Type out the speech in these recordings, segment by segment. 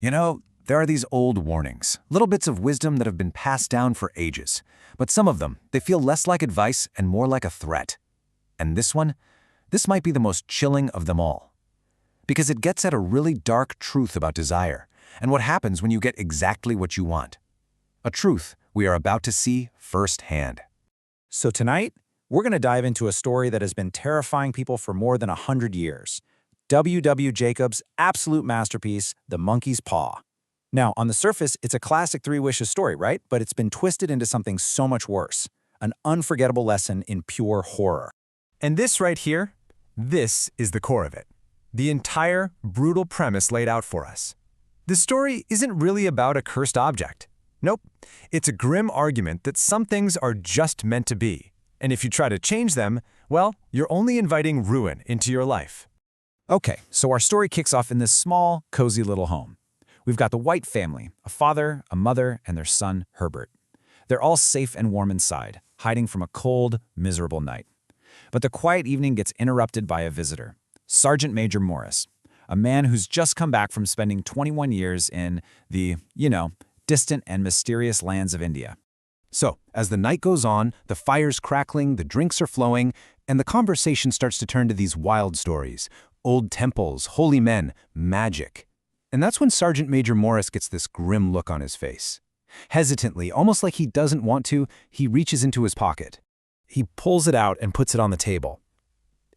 You know, there are these old warnings, little bits of wisdom that have been passed down for ages. But some of them, they feel less like advice and more like a threat. And this one, this might be the most chilling of them all. Because it gets at a really dark truth about desire and what happens when you get exactly what you want. A truth we are about to see firsthand. So tonight, we're going to dive into a story that has been terrifying people for more than 100 years. W. Jacobs' absolute masterpiece, The Monkey's Paw. Now, on the surface, it's a classic Three Wishes story, right? But it's been twisted into something so much worse. An unforgettable lesson in pure horror. And this right here, this is the core of it. The entire brutal premise laid out for us. The story isn't really about a cursed object. Nope, it's a grim argument that some things are just meant to be. And if you try to change them, well, you're only inviting ruin into your life. Okay, so our story kicks off in this small, cozy little home. We've got the White family, a father, a mother, and their son, Herbert. They're all safe and warm inside, hiding from a cold, miserable night. But the quiet evening gets interrupted by a visitor, Sergeant Major Morris, a man who's just come back from spending 21 years in the, distant and mysterious lands of India. So, as the night goes on, the fire's crackling, the drinks are flowing, and the conversation starts to turn to these wild stories. Old temples, holy men, magic. And that's when Sergeant Major Morris gets this grim look on his face. Hesitantly, almost like he doesn't want to, he reaches into his pocket. He pulls it out and puts it on the table.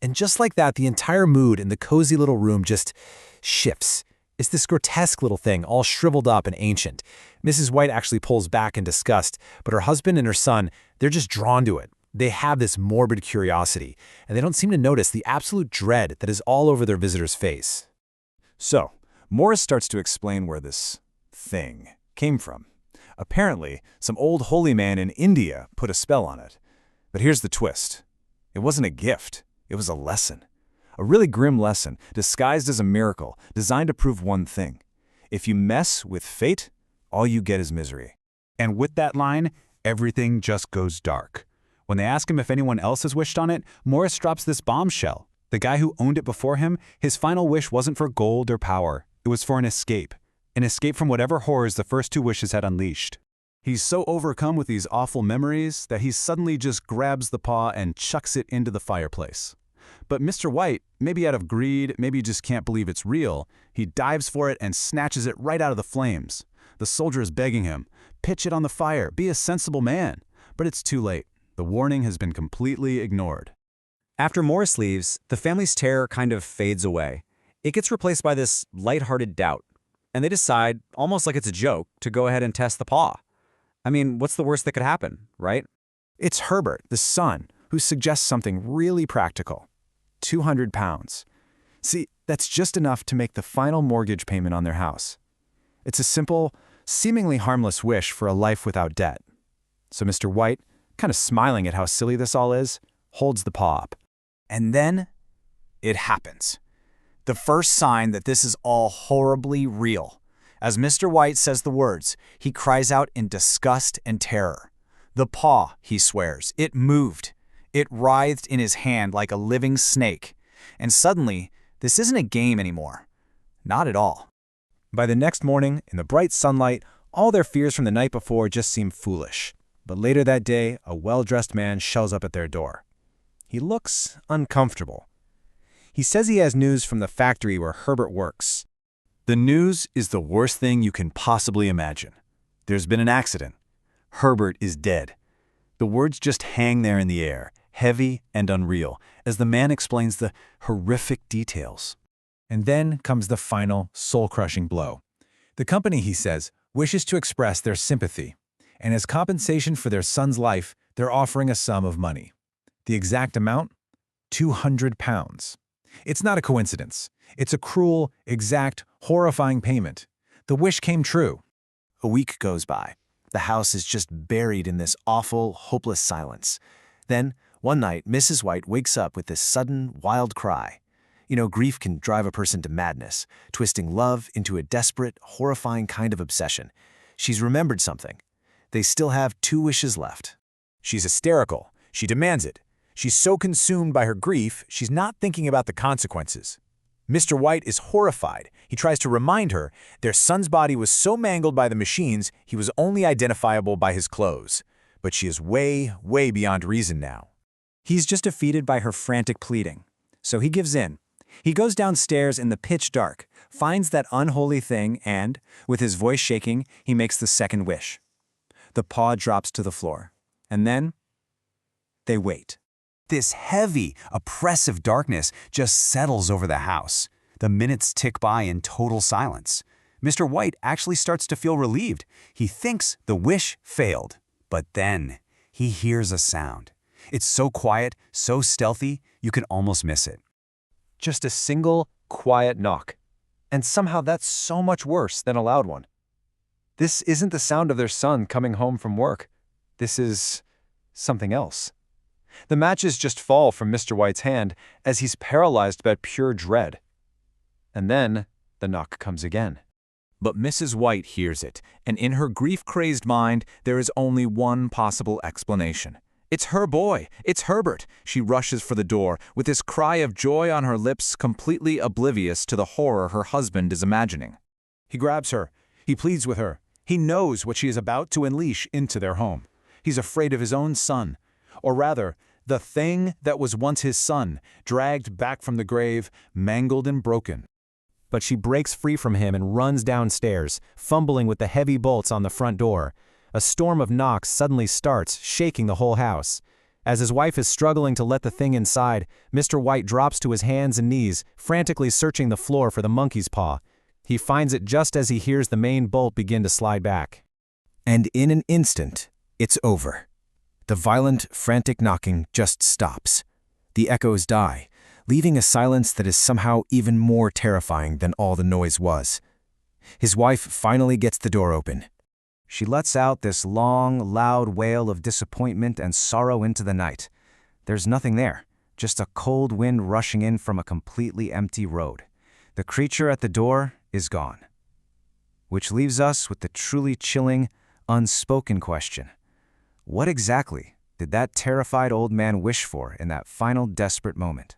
And just like that, the entire mood in the cozy little room just shifts. It's this grotesque little thing, all shriveled up and ancient. Mrs. White actually pulls back in disgust, but her husband and her son, they're just drawn to it. They have this morbid curiosity, and they don't seem to notice the absolute dread that is all over their visitor's face. So, Morris starts to explain where this thing came from. Apparently, some old holy man in India put a spell on it. But here's the twist. It wasn't a gift. It was a lesson. A really grim lesson, disguised as a miracle, designed to prove one thing. If you mess with fate, all you get is misery. And with that line, everything just goes dark. When they ask him if anyone else has wished on it, Morris drops this bombshell. The guy who owned it before him, his final wish wasn't for gold or power. It was for an escape from whatever horrors the first two wishes had unleashed. He's so overcome with these awful memories that he suddenly just grabs the paw and chucks it into the fireplace. But Mr. White, maybe out of greed, maybe he just can't believe it's real, he dives for it and snatches it right out of the flames. The soldier is begging him, pitch it on the fire, be a sensible man. But it's too late. The warning has been completely ignored. After Morris leaves, the family's terror kind of fades away. It gets replaced by this lighthearted doubt. And they decide, almost like it's a joke, to go ahead and test the paw. I mean, what's the worst that could happen, right? It's Herbert, the son, who suggests something really practical. 200 pounds. See, that's just enough to make the final mortgage payment on their house. It's a simple, seemingly harmless wish for a life without debt. So Mr. White, kind of smiling at how silly this all is, holds the paw up. And then, it happens. The first sign that this is all horribly real. As Mr. White says the words, he cries out in disgust and terror. The paw, he swears, it moved. It writhed in his hand like a living snake. And suddenly, this isn't a game anymore. Not at all. By the next morning, in the bright sunlight, all their fears from the night before just seem foolish. But later that day, a well-dressed man shows up at their door. He looks uncomfortable. He says he has news from the factory where Herbert works. The news is the worst thing you can possibly imagine. There's been an accident. Herbert is dead. The words just hang there in the air, heavy and unreal, as the man explains the horrific details. And then comes the final, soul-crushing blow. The company, he says, wishes to express their sympathy, and as compensation for their son's life, they're offering a sum of money. The exact amount? 200 pounds. It's not a coincidence. It's a cruel, exact, horrifying payment. The wish came true. A week goes by. The house is just buried in this awful, hopeless silence. Then, one night, Mrs. White wakes up with this sudden, wild cry. Grief can drive a person to madness, twisting love into a desperate, horrifying kind of obsession. She's remembered something. They still have 2 wishes left. She's hysterical. She demands it. She's so consumed by her grief, she's not thinking about the consequences. Mr. White is horrified. He tries to remind her their son's body was so mangled by the machines he was only identifiable by his clothes. But she is way, way beyond reason now. He's just defeated by her frantic pleading. So he gives in. He goes downstairs in the pitch dark, finds that unholy thing, and, with his voice shaking, he makes the second wish. The paw drops to the floor. And then, they wait. This heavy, oppressive darkness just settles over the house. The minutes tick by in total silence. Mr. White actually starts to feel relieved. He thinks the wish failed. But then, he hears a sound. It's so quiet, so stealthy, you can almost miss it. Just a single, quiet knock. And somehow that's so much worse than a loud one. This isn't the sound of their son coming home from work. This is something else. The matches just fall from Mr. White's hand as he's paralyzed by pure dread. And then the knock comes again. But Mrs. White hears it, and in her grief-crazed mind, there is only one possible explanation. It's her boy. It's Herbert. She rushes for the door, with this cry of joy on her lips, completely oblivious to the horror her husband is imagining. He grabs her. He pleads with her. He knows what she is about to unleash into their home. He's afraid of his own son. Or rather, the thing that was once his son, dragged back from the grave, mangled and broken. But she breaks free from him and runs downstairs, fumbling with the heavy bolts on the front door. A storm of knocks suddenly starts, shaking the whole house. As his wife is struggling to let the thing inside, Mr. White drops to his hands and knees, frantically searching the floor for the monkey's paw. He finds it just as he hears the main bolt begin to slide back. And in an instant, it's over. The violent, frantic knocking just stops. The echoes die, leaving a silence that is somehow even more terrifying than all the noise was. His wife finally gets the door open. She lets out this long, loud wail of disappointment and sorrow into the night. There's nothing there, just a cold wind rushing in from a completely empty road. The creature at the door is gone. Which leaves us with the truly chilling, unspoken question. What exactly did that terrified old man wish for in that final desperate moment?